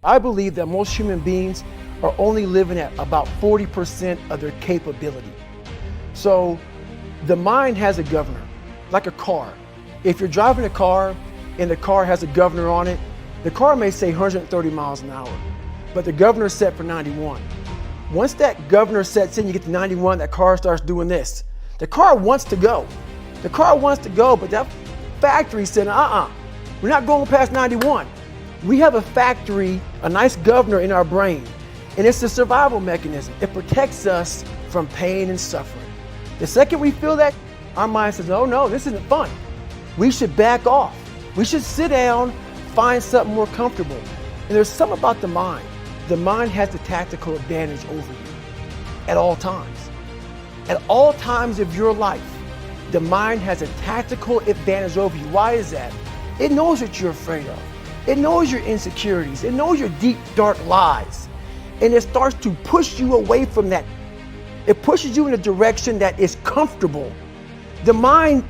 I believe that most human beings are only living at about 40% of their capability. So the mind has a governor, like a car. If you're driving a car and the car has a governor on it, the car may say 130 miles an hour, but the governor is set for 91. Once that governor sets in, you get to 91, that car starts doing this. The car wants to go. The car wants to go, but that factory said, we're not going past 91. We have a factory, a nice governor in our brain, and it's a survival mechanism. It protects us from pain and suffering. The second we feel that, our mind says, oh no, this isn't fun. We should back off. We should sit down, find something more comfortable. And there's something about the mind. The mind has the tactical advantage over you at all times. At all times of your life, the mind has a tactical advantage over you. Why is that? It knows what you're afraid of. It knows your insecurities. It knows your deep, dark lies. And it starts to push you away from that. It pushes you in a direction that is comfortable. The mind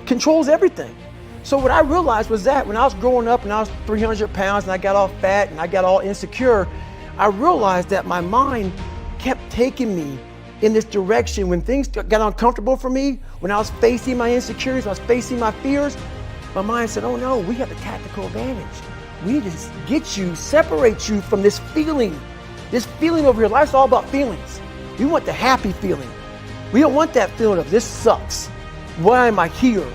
controls everything. So what I realized was that when I was growing up and I was 300 pounds and I got all fat and I got all insecure, I realized that my mind kept taking me in this direction. When things got uncomfortable for me, when I was facing my insecurities, when I was facing my fears, my mind said, oh no, we have the tactical advantage. We need to get you, separate you from this feeling over here. Life's all about feelings. We want the happy feeling. We don't want that feeling of this sucks. Why am I here?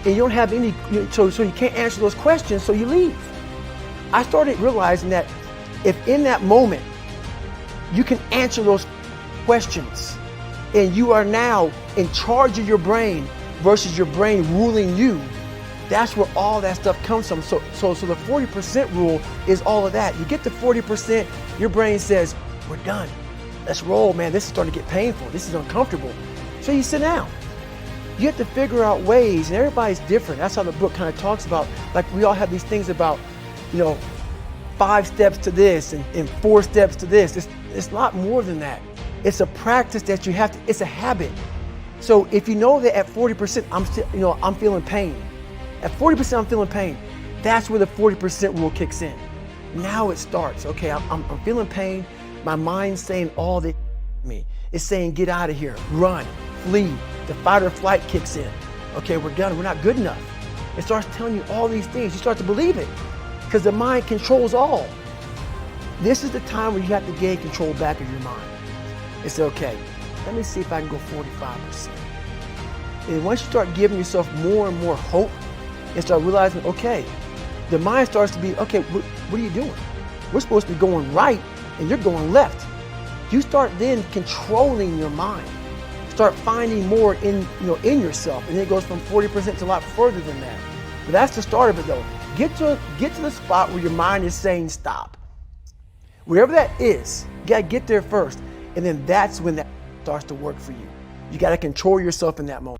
And you don't have any, so you can't answer those questions, so you leave. I started realizing that if in that moment you can answer those questions and you are now in charge of your brain versus your brain ruling you, that's where all that stuff comes from. So the 40% rule is all of that. You get to 40%, your brain says, we're done. Let's roll, man. This is starting to get painful. This is uncomfortable. So you sit down. You have to figure out ways, and everybody's different. That's how the book kind of talks about, like we all have these things about, 5 steps to this and 4 steps to this. It's a lot more than that. It's a practice that you have to, it's a habit. So if you know that at 40%, I'm feeling pain. At 40% I'm feeling pain. That's where the 40% rule kicks in. Now it starts. Okay, I'm feeling pain. My mind's saying all that to me. It's saying get out of here, run, flee. The fight or flight kicks in. Okay, we're done. We're not good enough. It starts telling you all these things. You start to believe it because the mind controls all. This is the time where you have to gain control back of your mind. It's okay. Let me see if I can go 45%. And once you start giving yourself more and more hope and start realizing, okay, the mind starts to be, okay, what are you doing? We're supposed to be going right and you're going left. You start then controlling your mind. Start finding more in yourself, and then it goes from 40% to a lot further than that. But that's the start of it though. Get to the spot where your mind is saying stop. Wherever that is, you gotta get there first, and then that's when that starts to work for you. You gotta control yourself in that moment.